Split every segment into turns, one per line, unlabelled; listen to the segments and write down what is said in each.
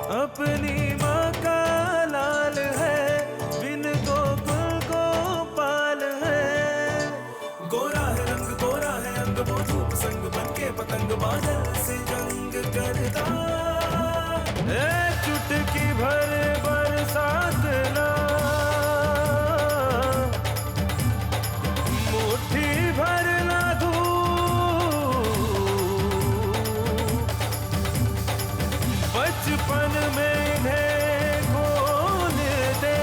अपनी माँ का लाल है, बिन गोकुल गोपाल है। गोरा है रंग, गोरा है अंग, वो धूप संग बनके पतंग बादल से जंग करता। चुटकी भर बरसात ना, मुट्ठी भर ना धूप, बचपन में इन्हें खोल दे,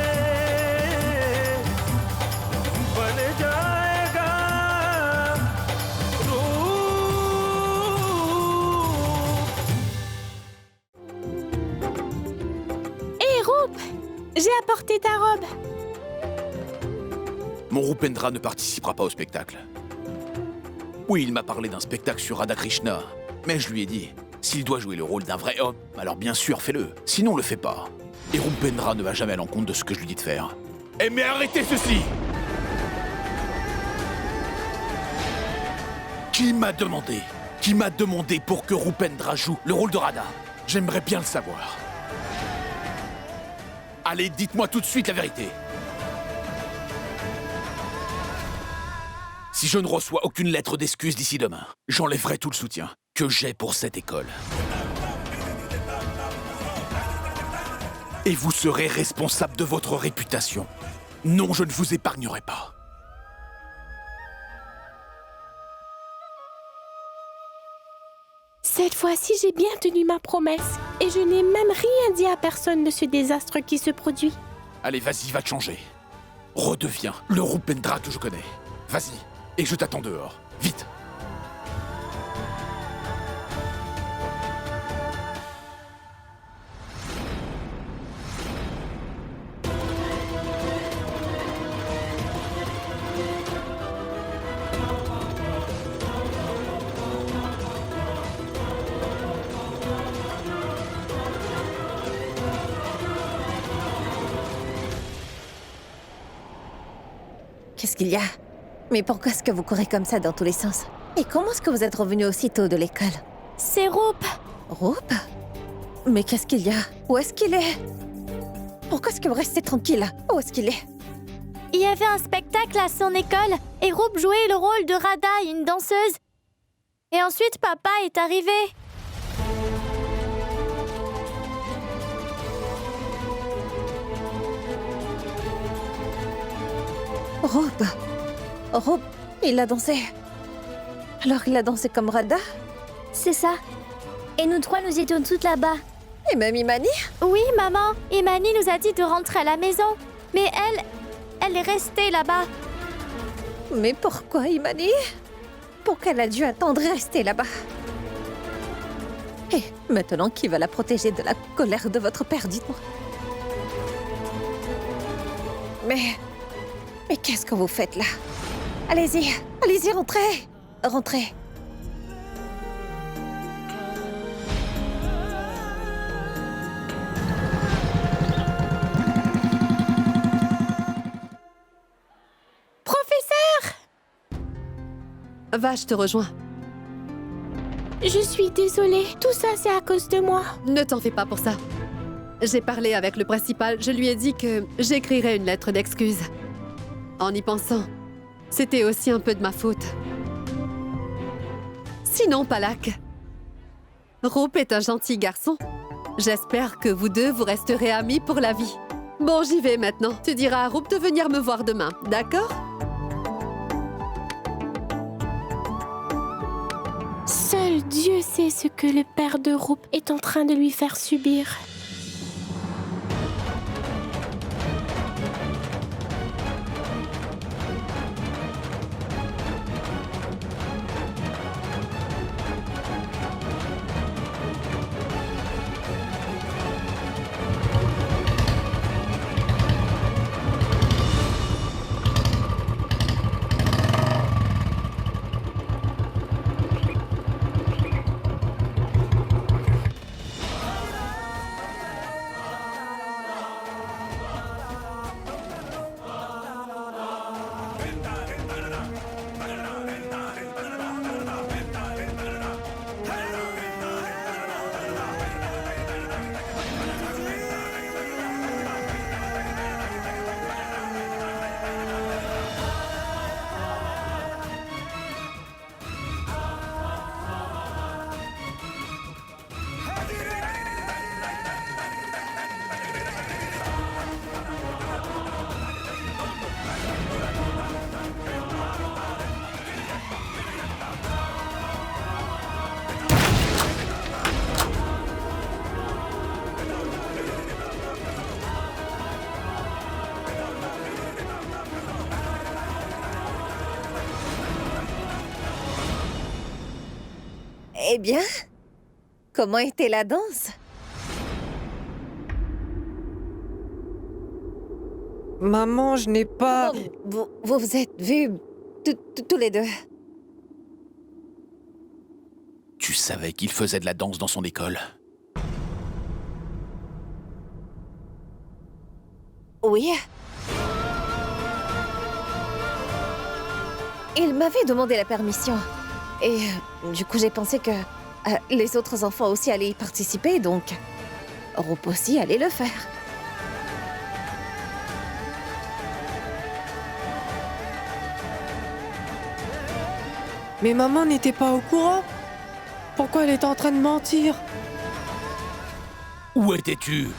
बन जाएगा
Hé, Roup, j'ai apporté ta robe.
Mon Rupendra ne participera pas au spectacle. Oui, il m'a parlé d'un spectacle sur Radha Krishna, mais je lui ai dit, s'il doit jouer le rôle d'un vrai homme, alors bien sûr, fais-le. Sinon, le fais pas. Et Rupendra ne va jamais à l'encontre de ce que je lui dis de faire. Eh mais arrêtez ceci! Qui m'a demandé pour que Rupendra joue le rôle de Radha? J'aimerais bien le savoir. Allez, dites-moi tout de suite la vérité. Si je ne reçois aucune lettre d'excuse d'ici demain, j'enlèverai tout le soutien que j'ai pour cette école. Et vous serez responsable de votre réputation. Non, je ne vous épargnerai pas.
Cette fois-ci, j'ai bien tenu ma promesse. Et je n'ai même rien dit à personne de ce désastre qui se produit.
Allez, vas-y, va te changer. Redeviens le Rupendra que je connais. Vas-y, et je t'attends dehors. Vite.
Qu'est-ce qu'il y a? Mais pourquoi est-ce que vous courez comme ça dans tous les sens? Et comment est-ce que vous êtes revenu aussitôt de l'école?
C'est Roup.
Roup? Mais qu'est-ce qu'il y a? Où est-ce qu'il est? Pourquoi est-ce que vous restez tranquille là? Où est-ce qu'il est?
Il y avait un spectacle à son école et Roup jouait le rôle de Radha, une danseuse. Et ensuite, papa est arrivé.
Roup, il a dansé. Alors il a dansé comme Radha?
C'est ça. Et nous trois, nous étions toutes là-bas.
Et même Imani?
Oui, maman. Imani nous a dit de rentrer à la maison. Mais elle est restée là-bas.
Mais pourquoi Imani? Pourquoi elle a dû attendre et rester là-bas? Et maintenant, qui va la protéger de la colère de votre père, dites-moi? Mais qu'est-ce que vous faites là? Allez-y, rentrez! Rentrez!
Professeur!
Va, je te rejoins.
Je suis désolée. Tout ça, c'est à cause de moi.
Ne t'en fais pas pour ça. J'ai parlé avec le principal, je lui ai dit que j'écrirais une lettre d'excuse. En y pensant, c'était aussi un peu de ma faute. Sinon, Palak, Roup est un gentil garçon. J'espère que vous deux, vous resterez amis pour la vie. Bon, j'y vais maintenant. Tu diras à Roup de venir me voir demain, d'accord?
Seul Dieu sait ce que le père de Roup est en train de lui faire subir.
Eh bien, comment était la danse?
Maman, je n'ai pas...
Vous vous êtes vus tous les deux.
Tu savais qu'il faisait de la danse dans son école.
Oui. Il m'avait demandé la permission. Et du coup, j'ai pensé que les autres enfants aussi allaient y participer, donc Rope aussi allait le faire.
Mais maman n'était pas au courant. Pourquoi elle était en train de mentir?
Où étais-tu?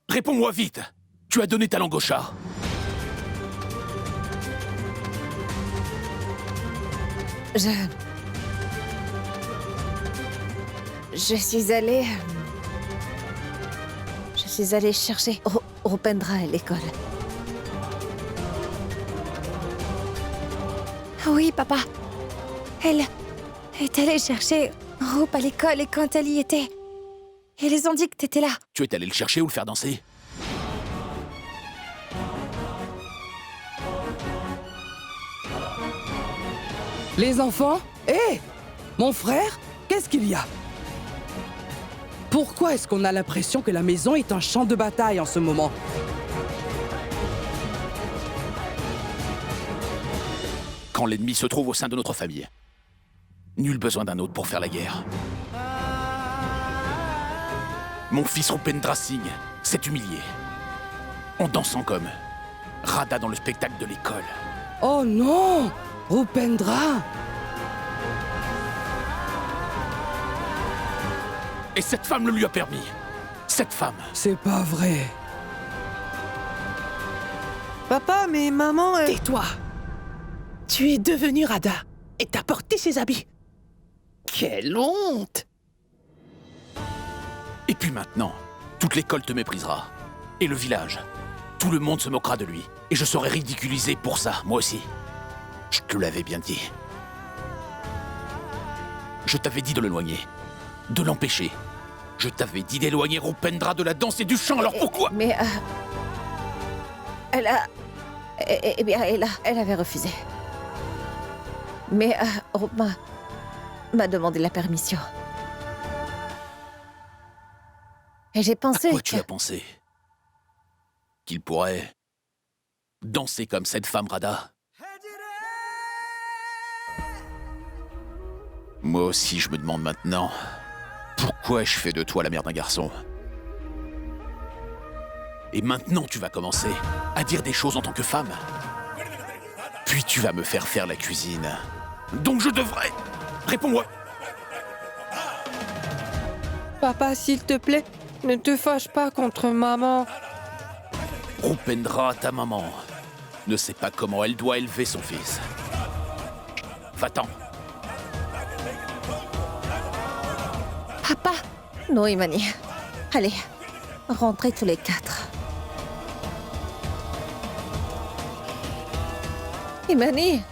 Réponds-moi vite! Tu as donné ta langue au chat.
Je suis allée... Je suis allée chercher Rupendra à l'école. Oui, papa. Elle est allée chercher Rup à l'école et quand elle y était, ils ont dit que t'étais là.
Tu es allé le chercher ou le faire danser?
Les enfants? Hé! Mon frère? Qu'est-ce qu'il y a? Pourquoi est-ce qu'on a l'impression que la maison est un champ de bataille en ce moment?
Quand l'ennemi se trouve au sein de notre famille, nul besoin d'un autre pour faire la guerre. Mon fils Rupendra Singh s'est humilié en dansant comme Radha dans le spectacle de l'école.
Oh non! Rupendra!
Et cette femme le lui a permis. Cette femme.
C'est pas vrai.
Papa, mais maman...
Tais-toi! Tu es devenue Radha et t'as porté ses habits. Quelle honte!
Et puis maintenant, toute l'école te méprisera. Et le village. Tout le monde se moquera de lui. Et je serai ridiculisé pour ça, moi aussi. Je te l'avais bien dit. Je t'avais dit de l'éloigner. De l'empêcher. Je t'avais dit d'éloigner Rupendra de la danse et du chant, alors pourquoi?
Mais... elle a... Eh bien, elle avait refusé. Mais Rup m'a demandé la permission. Et j'ai pensé
À quoi tu as pensé? Qu'il pourrait danser comme cette femme Radha? Moi aussi, je me demande maintenant, pourquoi je fais de toi la mère d'un garçon? Et maintenant, tu vas commencer à dire des choses en tant que femme. Puis tu vas me faire faire la cuisine. Donc je devrais... Réponds-moi!
Papa, s'il te plaît, ne te fâche pas contre maman.
Rupendra, ta maman, ne sait pas comment elle doit élever son fils. Va-t'en.
Papa! Non, Imani. Allez, rentrez tous les quatre. Imani!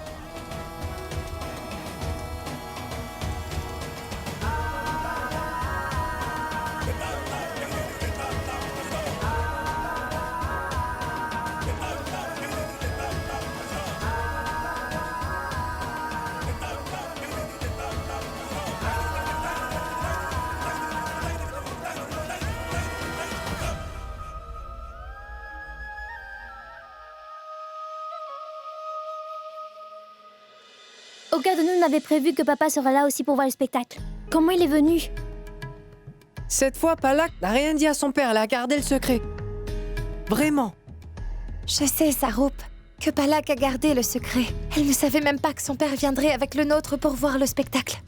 Aucun de nous n'avait prévu que papa serait là aussi pour voir le spectacle. Comment il est venu?
Cette fois, Palak n'a rien dit à son père, elle a gardé le secret. Vraiment.
Je sais, Sarup, que Palak a gardé le secret. Elle ne savait même pas que son père viendrait avec le nôtre pour voir le spectacle.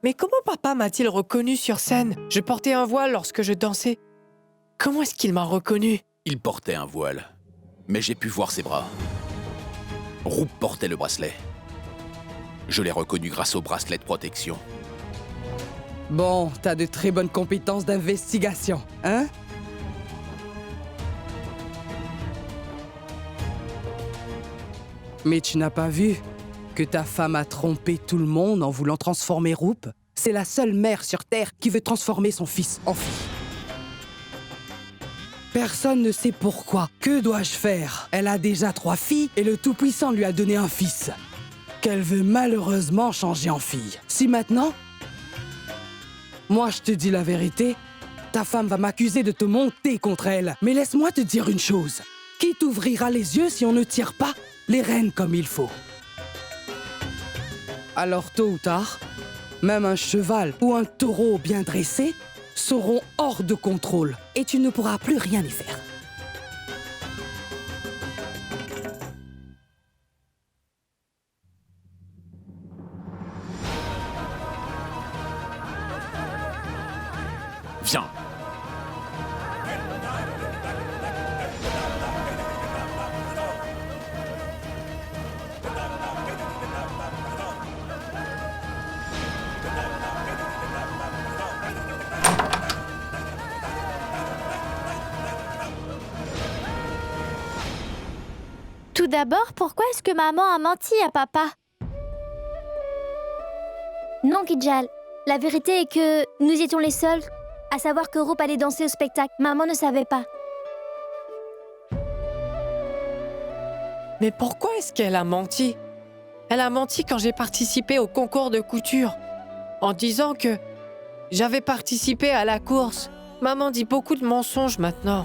Mais comment papa m'a-t-il reconnu sur scène? Je portais un voile lorsque je dansais. Comment est-ce qu'il m'a reconnu?
Il portait un voile. Mais j'ai pu voir ses bras. Roop portait le bracelet. Je l'ai reconnu grâce au bracelet de protection.
Bon, t'as de très bonnes compétences d'investigation, hein? Mais tu n'as pas vu que ta femme a trompé tout le monde en voulant transformer Roop? C'est la seule mère sur Terre qui veut transformer son fils en fille. Personne ne sait pourquoi. Que dois-je faire? Elle a déjà 3 filles et le Tout-Puissant lui a donné un fils qu'elle veut malheureusement changer en fille. Si maintenant, moi je te dis la vérité, ta femme va m'accuser de te monter contre elle. Mais laisse-moi te dire une chose. Qui t'ouvrira les yeux si on ne tire pas les rênes comme il faut? Alors tôt ou tard, même un cheval ou un taureau bien dressé seront hors de contrôle et tu ne pourras plus rien y faire.
Viens.
Tout d'abord, pourquoi est-ce que maman a menti à papa?
Non, Kijal. La vérité est que nous étions les seuls à savoir que Roop allait danser au spectacle. Maman ne savait pas.
Mais pourquoi est-ce qu'elle a menti? Elle a menti quand j'ai participé au concours de couture, en disant que j'avais participé à la course. Maman dit beaucoup de mensonges maintenant.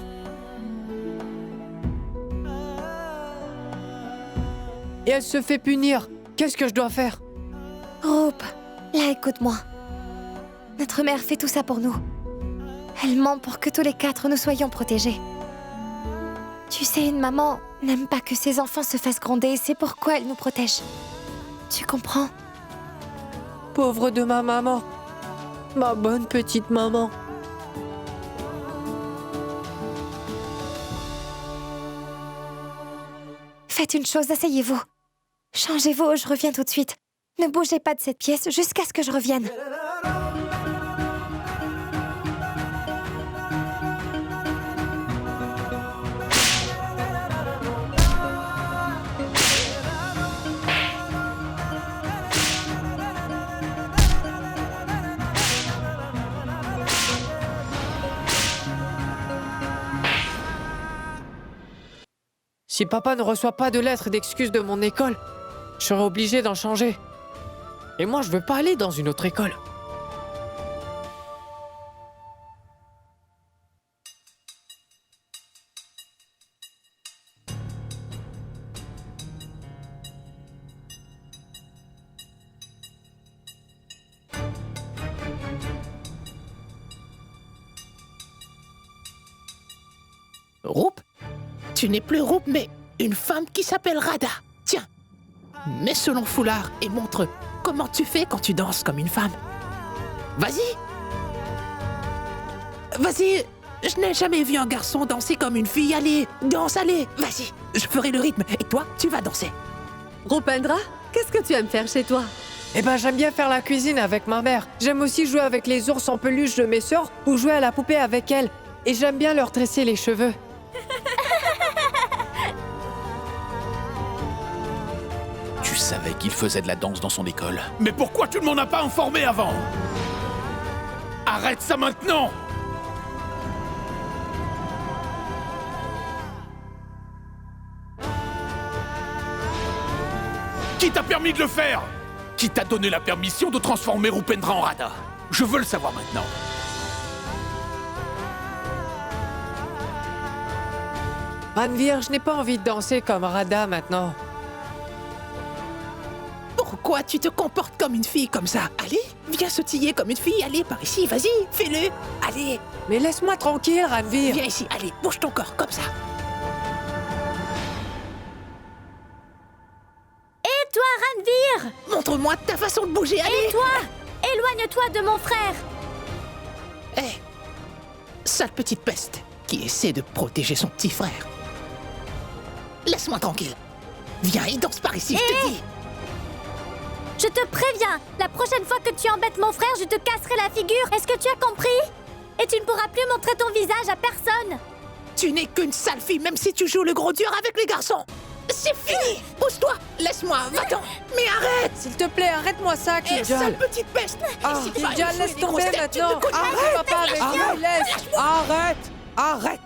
Et elle se fait punir. Qu'est-ce que je dois faire?
Roop, là, écoute-moi. Notre mère fait tout ça pour nous. Elle ment pour que tous les 4 nous soyons protégés. Tu sais, une maman n'aime pas que ses enfants se fassent gronder et c'est pourquoi elle nous protège. Tu comprends?
Pauvre de ma maman. Ma bonne petite maman.
Faites une chose, asseyez-vous. Changez-vous, je reviens tout de suite. Ne bougez pas de cette pièce jusqu'à ce que je revienne.
Si papa ne reçoit pas de lettre d'excuse de mon école, je serai obligé d'en changer. Et moi, je veux pas aller dans une autre école.
Roop? Tu n'es plus Roop, mais une femme qui s'appelle Radha. Tiens, mets ce long foulard et montre comment tu fais quand tu danses comme une femme. Vas-y. Vas-y, je n'ai jamais vu un garçon danser comme une fille. Allez, danse, allez, vas-y. Je ferai le rythme et toi, tu vas danser.
Roopendra, qu'est-ce que tu aimes faire chez toi?
Eh ben, j'aime bien faire la cuisine avec ma mère. J'aime aussi jouer avec les ours en peluche de mes sœurs ou jouer à la poupée avec elles. Et j'aime bien leur tresser les cheveux.
Tu savais qu'il faisait de la danse dans son école. Mais pourquoi tu ne m'en as pas informé avant? Arrête ça maintenant! Qui t'a permis de le faire? Qui t'a donné la permission de transformer Roopendra en Radha? Je veux le savoir maintenant.
Ranveer, je n'ai pas envie de danser comme Radha maintenant.
Pourquoi tu te comportes comme une fille comme ça? Allez, viens sautiller comme une fille. Allez, par ici, vas-y, fais-le. Allez,
Mais laisse-moi tranquille, Ranveer.
viens ici. Allez, bouge ton corps comme ça.
Et toi, Ranveer?
Montre-moi ta façon de bouger. Allez.
Et toi? Éloigne-toi de mon frère!
Hé, sale petite peste qui essaie de protéger son petit frère. laisse-moi tranquille. Viens, il danse par ici, je te dis.
Je te préviens, la prochaine fois que tu embêtes mon frère, je te casserai la figure. Est-ce que tu as compris? Et tu ne pourras plus montrer ton visage à personne.
Tu n'es qu'une sale fille, même si tu joues le gros dur avec les garçons. C'est fini. Pousse-toi, laisse-moi, va-t'en. Mais arrête.
S'il te plaît, arrête-moi ça,
Eh, sale
Kinjal.
petite peste.
Ah,
Et si tu vas
Kinjal,
aller
laisse
jouer des
tomber
grosses têtes, tu
maintenant.
me connais.
Arrête, papa, avec lui, laisse.
Arrête! Arrête!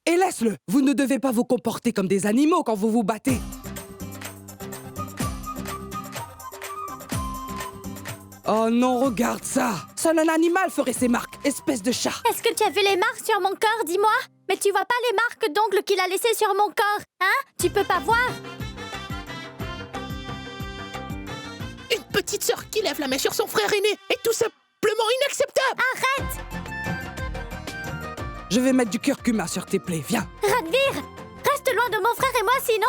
Et laisse-le! Vous ne devez pas vous comporter comme des animaux quand vous vous battez. Oh non, regarde ça! Seul un animal ferait ces marques, espèce de chat!
Est-ce que tu as vu les marques sur mon corps, dis-moi? Mais tu vois pas les marques d'ongles qu'il a laissées sur mon corps, hein? Tu peux pas voir?
Une petite sœur qui lève la main sur son frère aîné est tout simplement inacceptable.
Arrête!
Je vais mettre du curcuma sur tes plaies, viens!
Radvir! Reste loin de mon frère et moi, sinon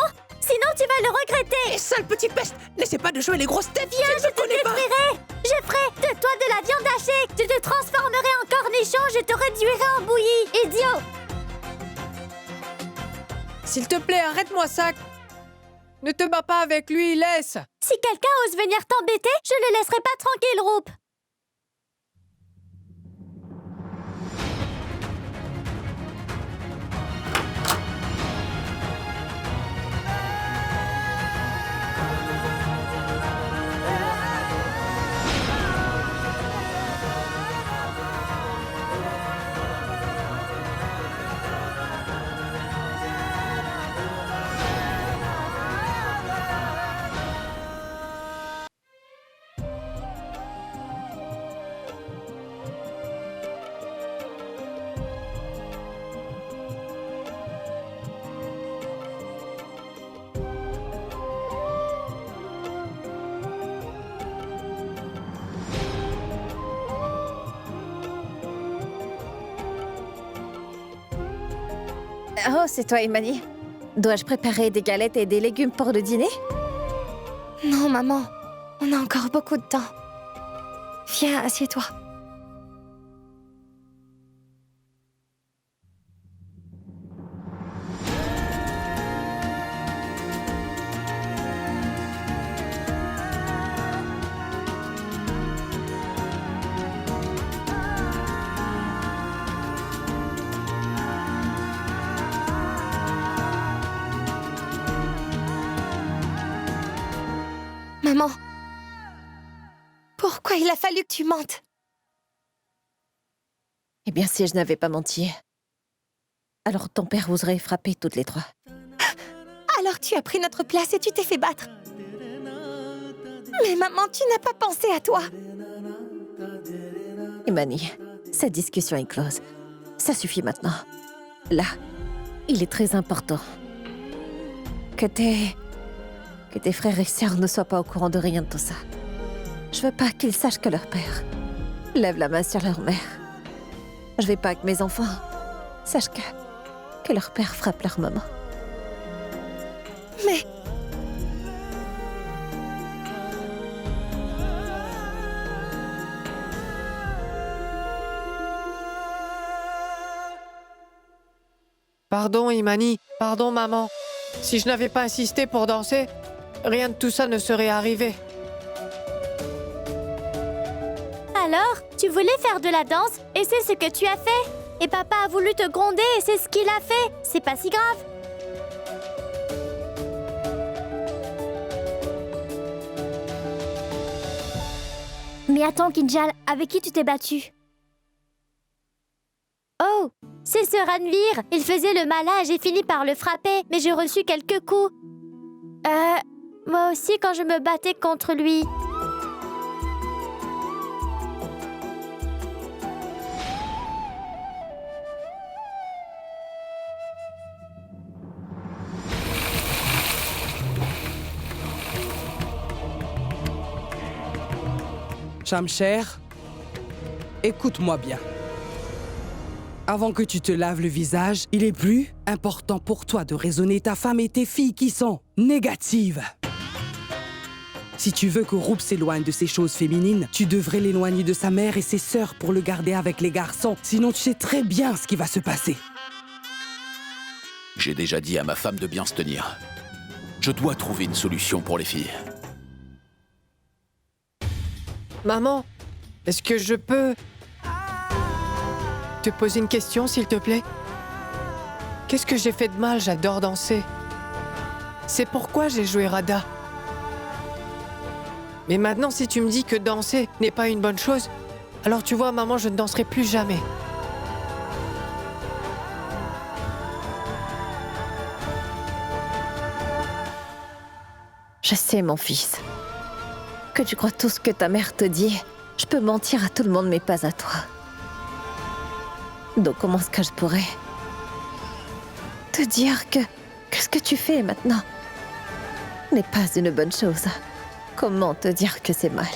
tu vas le regretter!
Et sale petite peste, n'essaie pas de jouer les grosses têtes.
Viens, je te détruirai! Je ferai de toi de la viande hachée! Je te transformerai en cornichon, je te réduirai en bouillie! Idiot!
S'il te plaît, arrête-moi ça. Ne te bats pas avec lui, laisse.
Si quelqu'un ose venir t'embêter, je le laisserai pas tranquille, Roup!
Oh, c'est toi, Imani. Dois-je préparer des galettes et des légumes pour le dîner?
Non, maman. On a encore beaucoup de temps. Viens, assieds-toi. Maman, pourquoi il a fallu que tu mentes?
Eh bien, si je n'avais pas menti, alors ton père oserait frapper toutes les trois.
Alors tu as pris notre place et tu t'es fait battre. Mais maman, tu n'as pas pensé à toi.
Imani, cette discussion est close. Ça suffit maintenant. Là, il est très important que tes frères et sœurs ne soient pas au courant de rien de tout ça. Je veux pas qu'ils sachent que leur père lève la main sur leur mère. Je veux pas que mes enfants sachent que leur père frappe leur maman.
Mais...
Pardon, Imani. Pardon, maman. Si je n'avais pas insisté pour danser, rien de tout ça ne serait arrivé.
Alors, tu voulais faire de la danse et c'est ce que tu as fait. Et papa a voulu te gronder et c'est ce qu'il a fait. C'est pas si grave.
Mais attends, Kinjal, avec qui tu t'es battu?
Oh, c'est ce Ranvir. Il faisait le malin et j'ai fini par le frapper, mais j'ai reçu quelques coups. Moi aussi quand je me battais contre lui.
Shamsher, écoute-moi bien. Avant que tu te laves le visage, il est plus important pour toi de raisonner ta femme et tes filles qui sont négatives. Si tu veux que Roup s'éloigne de ces choses féminines, tu devrais l'éloigner de sa mère et ses sœurs pour le garder avec les garçons. Sinon, tu sais très bien ce qui va se passer.
J'ai déjà dit à ma femme de bien se tenir. Je dois trouver une solution pour les filles.
Maman, est-ce que je peux te poser une question, s'il te plaît? Qu'est-ce que j'ai fait de mal? J'adore danser. C'est pourquoi j'ai joué Radha. Mais maintenant, si tu me dis que danser n'est pas une bonne chose, alors tu vois, maman, je ne danserai plus jamais.
Je sais, mon fils, que tu crois tout ce que ta mère te dit. Je peux mentir à tout le monde, mais pas à toi. Donc comment est-ce que je pourrais te dire que ce que tu fais maintenant n'est pas une bonne chose? Comment te dire que c'est mal?